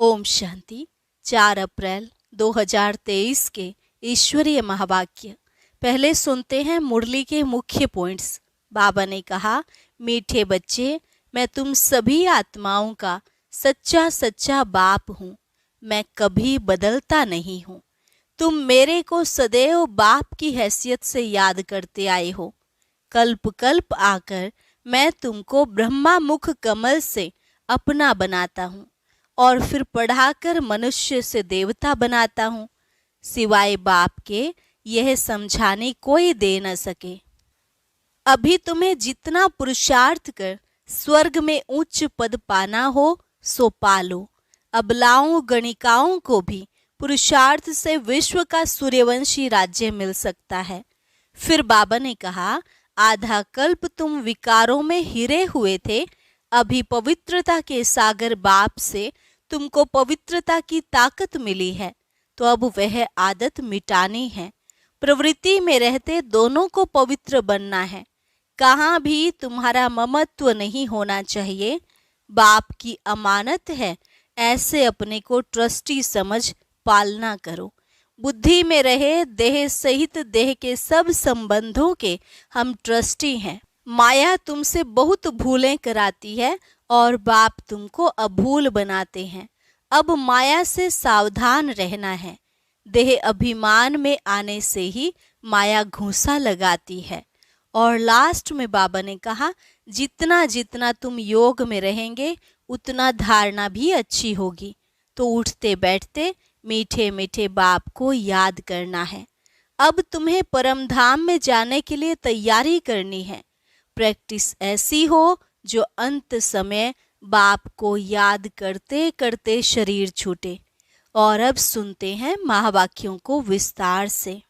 ओम शांति। 4 अप्रैल 2023 के ईश्वरीय महावाक्य। पहले सुनते हैं मुरली के मुख्य पॉइंट्स। बाबा ने कहा, मीठे बच्चे, मैं तुम सभी आत्माओं का सच्चा सच्चा बाप हूँ। मैं कभी बदलता नहीं हूँ। तुम मेरे को सदैव बाप की हैसियत से याद करते आए हो। कल्प कल्प आकर मैं तुमको ब्रह्मा मुख कमल से अपना बनाता हूँ और फिर पढ़ाकर मनुष्य से देवता बनाता हूँ। सिवाय बाप के यह समझाने कोई दे न सके। अभी तुम्हें जितना पुरुषार्थ कर स्वर्ग में उच्च पद पाना हो सो पालो। अबलाओं गणिकाओं को भी पुरुषार्थ से विश्व का सूर्यवंशी राज्य मिल सकता है। फिर बाबा ने कहा, आधा कल्प तुम विकारों में हिरे हुए थे। अभी पवित्रता के सागर बाप से तुमको पवित्रता की ताकत मिली है, तो अब वह आदत मिटानी है। प्रवृत्ति में रहते दोनों को पवित्र बनना है। कहाँ भी तुम्हारा ममत्व नहीं होना चाहिए। बाप की अमानत है, ऐसे अपने को ट्रस्टी समझ पालना करो। बुद्धि में रहे देह सहित देह के सब संबंधों के हम ट्रस्टी हैं। माया तुमसे बहुत भूलें कराती है और बाप तुमको अभूल बनाते हैं। अब माया से सावधान रहना है। देह अभिमान में आने से ही माया घूंसा लगाती है। और लास्ट में बाबा ने कहा, जितना जितना तुम योग में रहेंगे उतना धारणा भी अच्छी होगी। तो उठते बैठते मीठे मीठे बाप को याद करना है। अब तुम्हें परम धाम में जाने के लिए तैयारी करनी है। प्रैक्टिस ऐसी हो जो अंत समय बाप को याद करते करते शरीर छूटे। और अब सुनते हैं महावाक्यों को विस्तार से।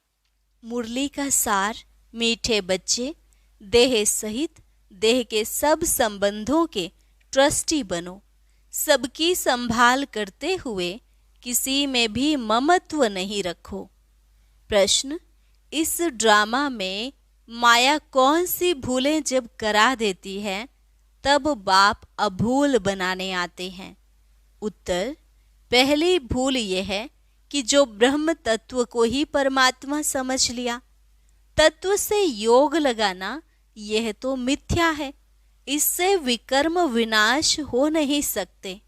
मुरली का सार। मीठे बच्चे, देह सहित देह के सब संबंधों के ट्रस्टी बनो। सबकी संभाल करते हुए किसी में भी ममत्व नहीं रखो। प्रश्न, इस ड्रामा में माया कौन सी भूलें जब करा देती है तब बाप अभूल बनाने आते हैं? उत्तर, पहली भूल यह है कि जो ब्रह्म तत्व को ही परमात्मा समझ लिया। तत्व से योग लगाना यह तो मिथ्या है। इससे विकर्म विनाश हो नहीं सकते।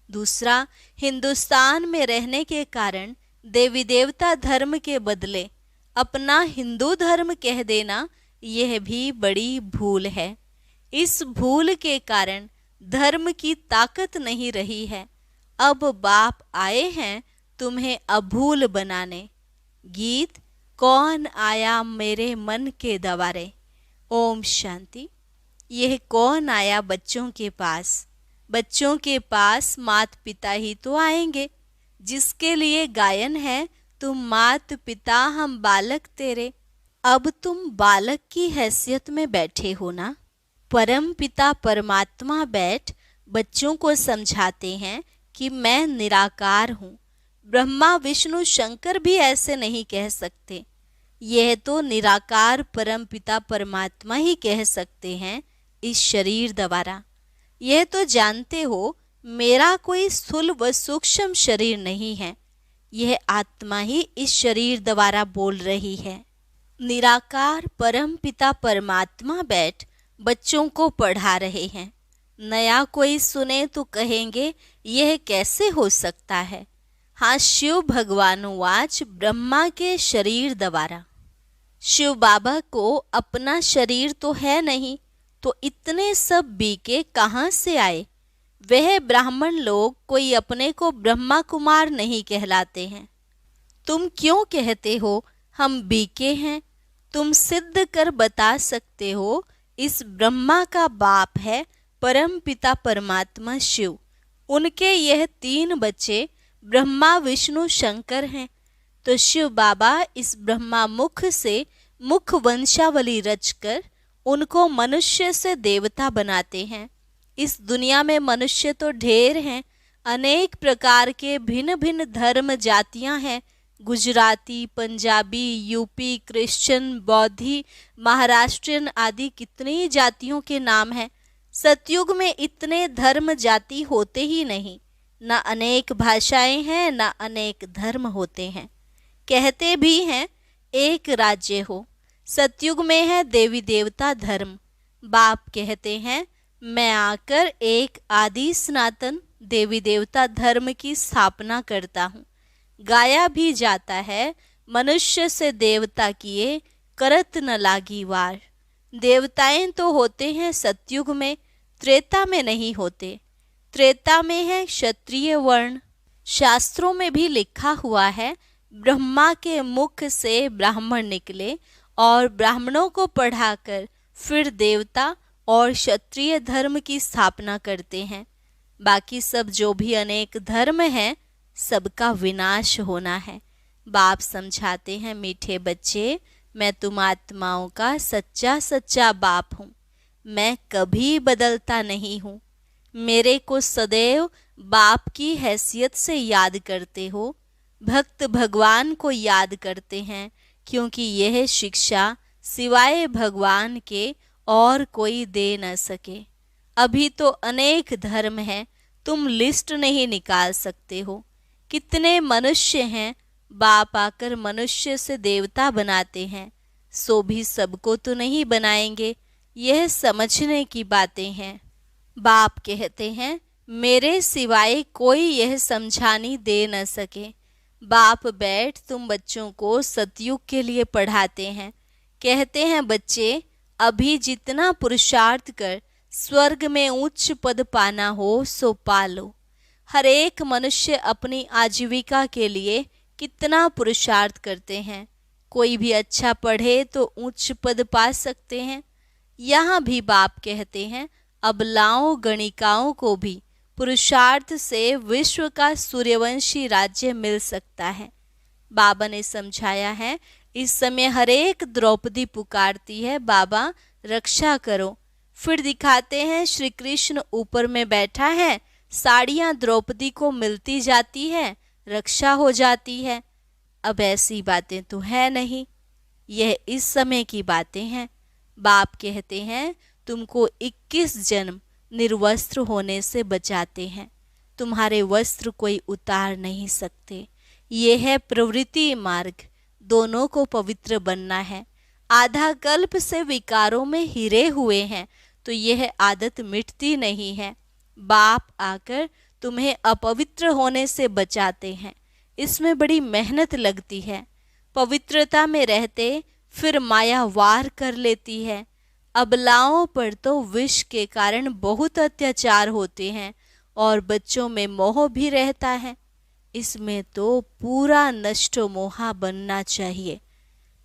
दूसरा, हिंदुस्तान में रहने के कारण देवी देवता धर्म के बदले अपना हिंदू धर्म कह देना यह भी बड़ी भूल है। इस भूल के कारण धर्म की ताकत नहीं रही है। अब बाप आए हैं तुम्हें अभूल बनाने। गीत, कौन आया मेरे मन के दवारे। ओम शांति। यह कौन आया बच्चों के पास? बच्चों के पास माता पिता ही तो आएंगे, जिसके लिए गायन है, तुम मात पिता हम बालक तेरे। अब तुम बालक की हैसियत में बैठे हो ना। परम पिता परमात्मा बैठ बच्चों को समझाते हैं कि मैं निराकार हूँ। ब्रह्मा विष्णु शंकर भी ऐसे नहीं कह सकते। यह तो निराकार परम पिता परमात्मा ही कह सकते हैं इस शरीर द्वारा। यह तो जानते हो मेरा कोई स्थूल व सूक्ष्म शरीर नहीं है। यह आत्मा ही इस शरीर द्वारा बोल रही है। निराकार परम पिता परमात्मा बैठ बच्चों को पढ़ा रहे हैं। नया कोई सुने तो कहेंगे यह कैसे हो सकता है। हाँ, शिव भगवान वाच ब्रह्मा के शरीर द्वारा। शिव बाबा को अपना शरीर तो है नहीं, तो इतने सब बीके कहाँ से आए? वह ब्राह्मण लोग कोई अपने को ब्रह्मा कुमार नहीं कहलाते हैं। तुम क्यों कहते हो हम बीके हैं? तुम सिद्ध कर बता सकते हो इस ब्रह्मा का बाप है परम पिता परमात्मा शिव। उनके यह 3 बच्चे ब्रह्मा विष्णु शंकर हैं। तो शिव बाबा इस ब्रह्मा मुख से मुख वंशावली रचकर उनको मनुष्य से देवता बनाते हैं। इस दुनिया में मनुष्य तो ढेर हैं। अनेक प्रकार के भिन्न भिन्न धर्म जातियां हैं। गुजराती, पंजाबी, यूपी, क्रिश्चियन, बौद्धि, महाराष्ट्रियन आदि कितनी जातियों के नाम हैं। सतयुग में इतने धर्म जाति होते ही नहीं। न अनेक भाषाएं हैं, न अनेक धर्म होते हैं। कहते भी हैं एक राज्य हो। सतयुग में है देवी देवता धर्म। बाप कहते हैं मैं आकर एक आदि सनातन देवी देवता धर्म की स्थापना करता हूँ। गाया भी जाता है मनुष्य से देवता किए करत न लागी वार। देवताएं तो होते हैं सतयुग में, त्रेता में नहीं होते। त्रेता में है क्षत्रिय वर्ण। शास्त्रों में भी लिखा हुआ है ब्रह्मा के मुख से ब्राह्मण निकले और ब्राह्मणों को पढ़ाकर फिर देवता और क्षत्रिय धर्म की स्थापना करते हैं। बाकी सब जो भी अनेक धर्म हैं सबका विनाश होना है। बाप समझाते हैं मीठे बच्चे, मैं तुम आत्माओं का सच्चा सच्चा बाप हूँ। मैं कभी बदलता नहीं हूँ। मेरे को सदैव बाप की हैसियत से याद करते हो। भक्त भगवान को याद करते हैं क्योंकि यह शिक्षा सिवाय भगवान के और कोई दे न सके। अभी तो अनेक धर्म हैं, तुम लिस्ट नहीं निकाल सकते हो। कितने मनुष्य हैं, बाप आकर मनुष्य से देवता बनाते हैं। सो भी सबको तो नहीं बनाएंगे, यह समझने की बातें हैं। बाप कहते हैं मेरे सिवाय कोई यह समझानी दे न सके। बाप बैठ तुम बच्चों को सतयुग के लिए पढ़ाते हैं। कहते हैं बच्चे अभी जितना पुरुषार्थ कर स्वर्ग में उच्च पद पाना हो सो पालो। हर एक मनुष्य अपनी आजीविका के लिए कितना पुरुषार्थ करते हैं। कोई भी अच्छा पढ़े तो उच्च पद पा सकते हैं। यहाँ भी बाप कहते हैं अबलाओं गणिकाओं को भी पुरुषार्थ से विश्व का सूर्यवंशी राज्य मिल सकता है। बाबा ने समझाया है इस समय हर एक द्रौपदी पुकारती है बाबा रक्षा करो। फिर दिखाते हैं श्री कृष्ण ऊपर में बैठा है, साड़ियाँ द्रौपदी को मिलती जाती है, रक्षा हो जाती है। अब ऐसी बातें तो है नहीं, यह इस समय की बातें हैं। बाप कहते हैं तुमको 21 जन्म निर्वस्त्र होने से बचाते हैं। तुम्हारे वस्त्र कोई उतार नहीं सकते। ये है प्रवृत्ति मार्ग। दोनों को पवित्र बनना है। आधा कल्प से विकारों में हिरे हुए हैं तो यह आदत मिटती नहीं है। बाप आकर तुम्हें अपवित्र होने से बचाते हैं। इसमें बड़ी मेहनत लगती है। पवित्रता में रहते फिर माया वार कर लेती है। अबलाओं पर तो विष के कारण बहुत अत्याचार होते हैं और बच्चों में मोह भी रहता है। इसमें तो पूरा नष्टो मोहा बनना चाहिए।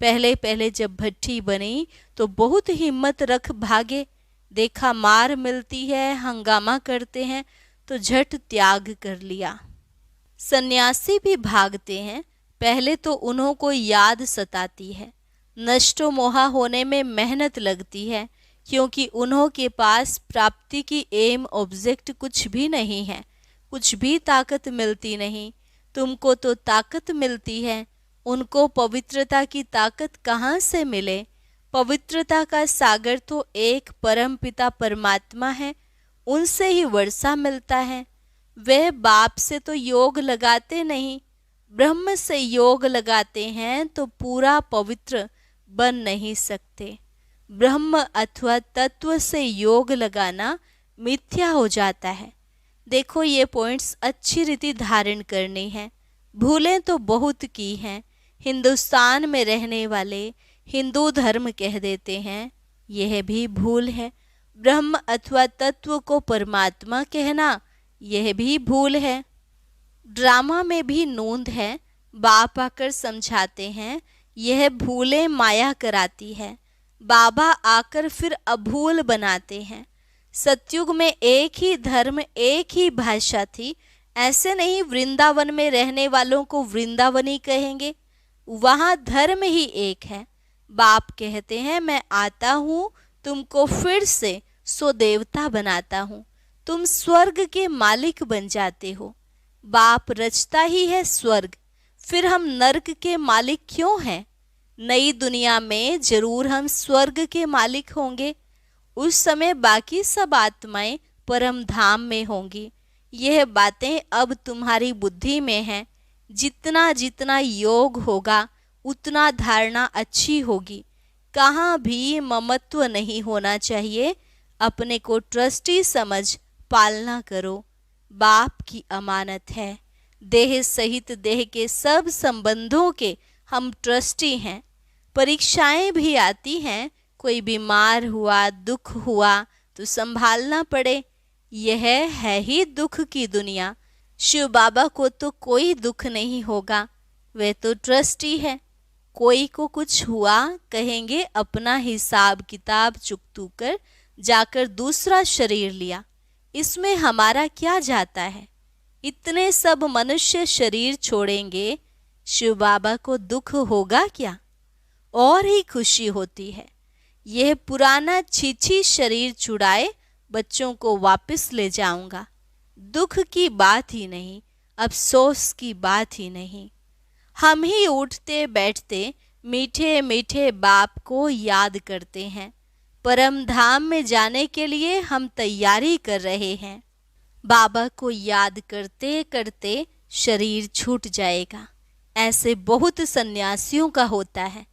पहले पहले जब भट्ठी बनी तो बहुत हिम्मत रख भागे। देखा मार मिलती है, हंगामा करते हैं तो झट त्याग कर लिया। सन्यासी भी भागते हैं, पहले तो उन्हों को याद सताती है। नष्टो मोहा होने में मेहनत लगती है क्योंकि उन्हों के पास प्राप्ति की एम ऑब्जेक्ट कुछ भी नहीं है। कुछ भी ताकत मिलती नहीं। तुमको तो ताकत मिलती है, उनको पवित्रता की ताकत कहाँ से मिले। पवित्रता का सागर तो एक परम पिता परमात्मा है, उनसे ही वर्षा मिलता है। वह बाप से तो योग लगाते नहीं, ब्रह्म से योग लगाते हैं तो पूरा पवित्र बन नहीं सकते। ब्रह्म अथवा तत्व से योग लगाना मिथ्या हो जाता है। देखो ये पॉइंट्स अच्छी रीति धारण करनी है। भूलें तो बहुत की हैं। हिंदुस्तान में रहने वाले हिंदू धर्म कह देते हैं, यह भी भूल है। ब्रह्म अथवा तत्व को परमात्मा कहना, यह भी भूल है। ड्रामा में भी नोंद है। बाप आकर समझाते हैं यह भूलें माया कराती है। बाबा आकर फिर अभूल बनाते हैं। सतयुग में एक ही धर्म एक ही भाषा थी, ऐसे नहीं वृंदावन में रहने वालों को वृंदावनी कहेंगे, वहाँ धर्म ही एक है। बाप कहते हैं मैं आता हूँ तुमको फिर से सो देवता बनाता हूँ, तुम स्वर्ग के मालिक बन जाते हो। बाप रचता ही है स्वर्ग, फिर हम नर्क के मालिक क्यों हैं। नई दुनिया में जरूर हम स्वर्ग के मालिक होंगे। उस समय बाकी सब आत्माएं परम धाम में होंगी। यह बातें अब तुम्हारी बुद्धि में हैं। जितना जितना योग होगा उतना धारणा अच्छी होगी। कहाँ भी ममत्व नहीं होना चाहिए। अपने को ट्रस्टी समझ पालना करो। बाप की अमानत है। देह सहित देह के सब संबंधों के हम ट्रस्टी हैं। परीक्षाएं भी आती हैं। कोई बीमार हुआ, दुख हुआ तो संभालना पड़े। यह है ही दुख की दुनिया। शिव बाबा को तो कोई दुख नहीं होगा, वे तो ट्रस्टी है। कोई को कुछ हुआ कहेंगे अपना हिसाब किताब चुकतू कर जाकर दूसरा शरीर लिया, इसमें हमारा क्या जाता है। इतने सब मनुष्य शरीर छोड़ेंगे, शिव बाबा को दुख होगा क्या? और ही खुशी होती है। यह पुराना छीछी शरीर छुड़ाए बच्चों को वापस ले जाऊंगा। दुख की बात ही नहीं, अफसोस की बात ही नहीं। हम ही उठते बैठते मीठे मीठे बाप को याद करते हैं। परम धाम में जाने के लिए हम तैयारी कर रहे हैं। बाबा को याद करते करते शरीर छूट जाएगा। ऐसे बहुत सन्यासियों का होता है।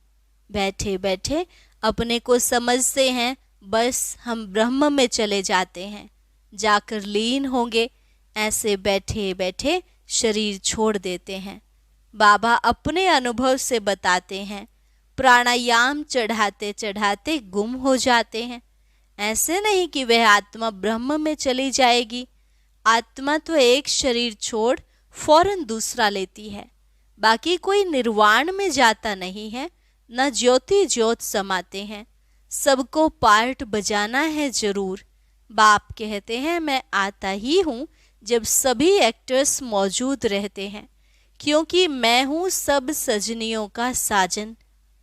बैठे बैठे अपने को समझते हैं बस हम ब्रह्म में चले जाते हैं, जाकर लीन होंगे। ऐसे बैठे बैठे शरीर छोड़ देते हैं। बाबा अपने अनुभव से बताते हैं, प्राणायाम चढ़ाते चढ़ाते गुम हो जाते हैं। ऐसे नहीं कि वह आत्मा ब्रह्म में चली जाएगी। आत्मा तो एक शरीर छोड़ फौरन दूसरा लेती है। बाकी कोई निर्वाण में जाता नहीं है, न ज्योति ज्योत समाते हैं। सबको पार्ट बजाना है जरूर। बाप कहते हैं मैं आता ही हूँ जब सभी एक्टर्स मौजूद रहते हैं, क्योंकि मैं हूँ सब सजनियों का साजन।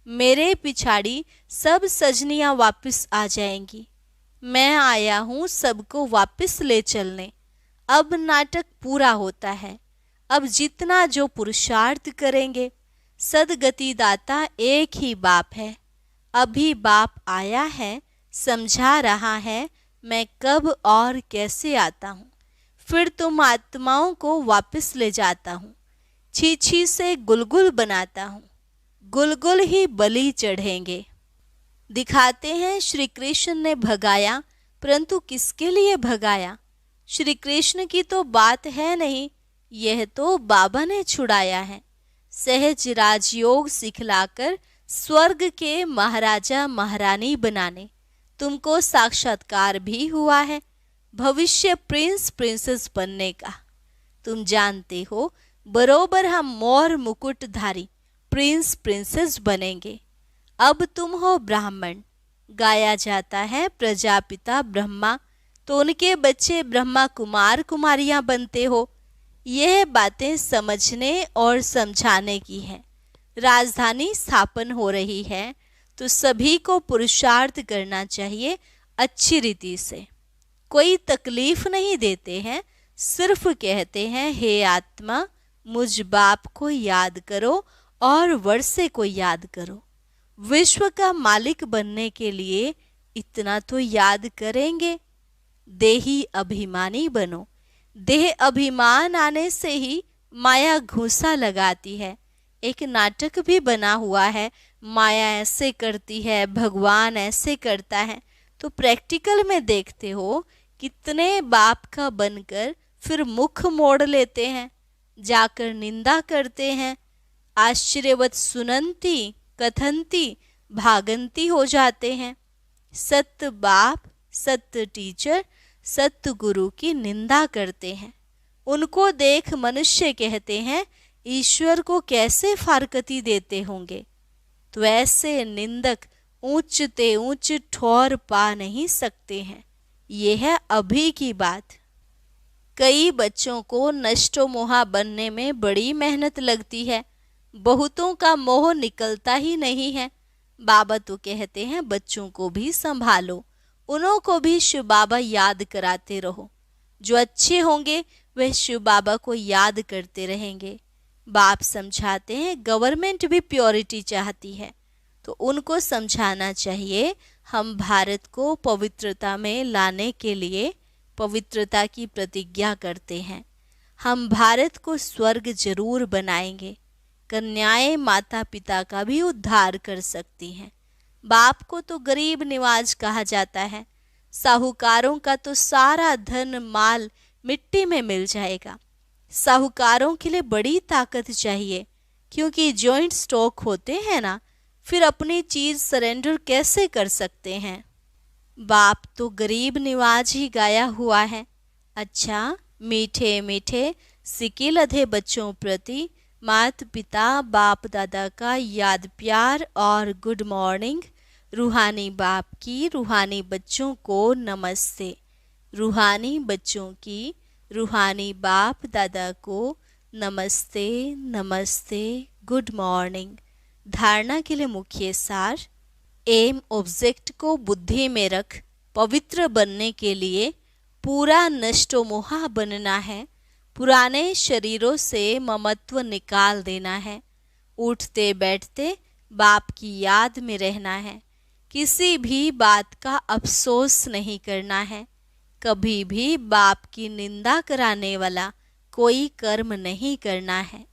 मेरे पिछाड़ी सब सजनियाँ वापस आ जाएंगी। मैं आया हूँ सबको वापस ले चलने। अब नाटक पूरा होता है। अब जितना जो पुरुषार्थ करेंगे, सदगति दाता एक ही बाप है। अभी बाप आया है, समझा रहा है मैं कब और कैसे आता हूँ। फिर तुम आत्माओं को वापस ले जाता हूँ। छीछी से गुलगुल बनाता हूँ। गुलगुल ही बलि चढ़ेंगे। दिखाते हैं श्री कृष्ण ने भगाया, परंतु किसके लिए भगाया? श्री कृष्ण की तो बात है नहीं, यह तो बाबा ने छुड़ाया है। सहज राजयोग सिखलाकर स्वर्ग के महाराजा महारानी बनाने। तुमको साक्षात्कार भी हुआ है भविष्य प्रिंस प्रिंसेस बनने का। तुम जानते हो बरोबर हम मोर मुकुटधारी प्रिंस प्रिंसेस बनेंगे। अब तुम हो ब्राह्मण। गाया जाता है प्रजापिता ब्रह्मा, तो उनके बच्चे ब्रह्मा कुमार कुमारियां बनते हो। यह बातें समझने और समझाने की है। राजधानी स्थापन हो रही है तो सभी को पुरुषार्थ करना चाहिए अच्छी रीति से। कोई तकलीफ नहीं देते हैं, सिर्फ कहते हैं हे आत्मा मुझ बाप को याद करो और वर्षे को याद करो। विश्व का मालिक बनने के लिए इतना तो याद करेंगे। देही अभिमानी बनो। देह अभिमान आने से ही माया घूसा लगाती है। एक नाटक भी बना हुआ है, माया ऐसे करती है, भगवान ऐसे करता है। तो प्रैक्टिकल में देखते हो कितने बाप का बनकर फिर मुख मोड़ लेते हैं, जाकर निंदा करते हैं। आश्चर्यवत सुनंती कथंती भागंती हो जाते हैं। सत्य बाप, सत्य टीचर, सत्य गुरु की निंदा करते हैं। उनको देख मनुष्य कहते हैं ईश्वर को कैसे फारकती देते होंगे। तो ऐसे निंदक ऊंचते ऊंच ठौर पा नहीं सकते हैं। ये है अभी की बात। कई बच्चों को नष्टो मोहा बनने में बड़ी मेहनत लगती है। बहुतों का मोह निकलता ही नहीं है। बाबा तो कहते हैं बच्चों को भी संभालो, उन्हों को भी शिव बाबा याद कराते रहो। जो अच्छे होंगे वह शिव बाबा को याद करते रहेंगे। बाप समझाते हैं गवर्नमेंट भी प्योरिटी चाहती है, तो उनको समझाना चाहिए हम भारत को पवित्रता में लाने के लिए पवित्रता की प्रतिज्ञा करते हैं। हम भारत को स्वर्ग जरूर बनाएंगे। कन्याएं माता पिता का भी उद्धार कर सकती हैं। बाप को तो गरीब निवाज कहा जाता है। साहूकारों का तो सारा धन माल मिट्टी में मिल जाएगा। साहूकारों के लिए बड़ी ताकत चाहिए, क्योंकि जॉइंट स्टॉक होते हैं ना, फिर अपनी चीज सरेंडर कैसे कर सकते हैं। बाप तो गरीब निवाज ही गाया हुआ है। अच्छा, मीठे मीठे सिकिल अधे बच्चों प्रति माता पिता बाप दादा का याद प्यार और गुड मॉर्निंग। रूहानी बाप की रूहानी बच्चों को नमस्ते। रूहानी बच्चों की रूहानी बाप दादा को नमस्ते नमस्ते, गुड मॉर्निंग। धारणा के लिए मुख्य सार। एम ऑब्जेक्ट को बुद्धि में रख पवित्र बनने के लिए पूरा नष्टोमोहा बनना है। पुराने शरीरों से ममत्व निकाल देना है। उठते बैठते बाप की याद में रहना है। किसी भी बात का अफसोस नहीं करना है। कभी भी बाप की निंदा कराने वाला कोई कर्म नहीं करना है।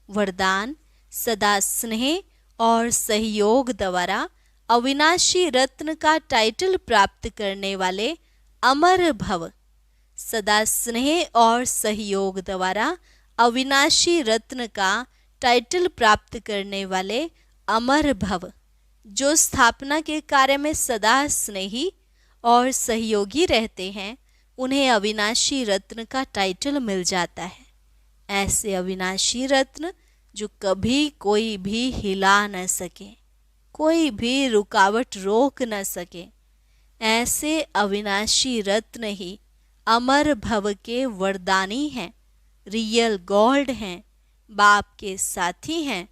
वरदान। सदा स्नेह और सहयोग द्वारा अविनाशी रत्न का टाइटल प्राप्त करने वाले अमर भव। सदा स्नेह और सहयोग द्वारा अविनाशी रत्न का टाइटल प्राप्त करने वाले अमर भव। जो स्थापना के कार्य में सदा स्नेही और सहयोगी रहते हैं, उन्हें अविनाशी रत्न का टाइटल मिल जाता है। ऐसे अविनाशी रत्न जो कभी कोई भी हिला न सके, कोई भी रुकावट रोक न सके, ऐसे अविनाशी रत्न ही अमर भव के वरदानी हैं, रियल गॉड हैं, बाप के साथी हैं।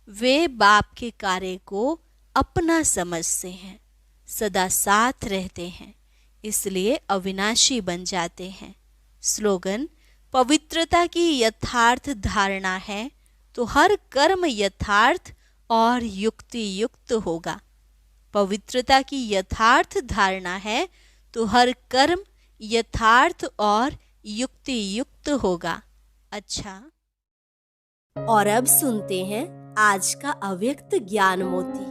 वे बाप के कार्य को अपना समझते हैं, सदा साथ रहते हैं, इसलिए अविनाशी बन जाते हैं। स्लोगन। पवित्रता की यथार्थ धारणा है तो हर कर्म यथार्थ और युक्ति युक्त होगा। पवित्रता की यथार्थ धारणा है तो हर कर्म यथार्थ और युक्ति युक्त होगा। अच्छा, और अब सुनते हैं आज का अव्यक्त ज्ञान मोती।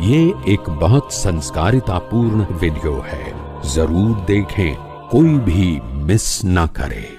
ये एक बहुत संस्कारितापूर्ण वीडियो है, जरूर देखें, कोई भी मिस ना करे।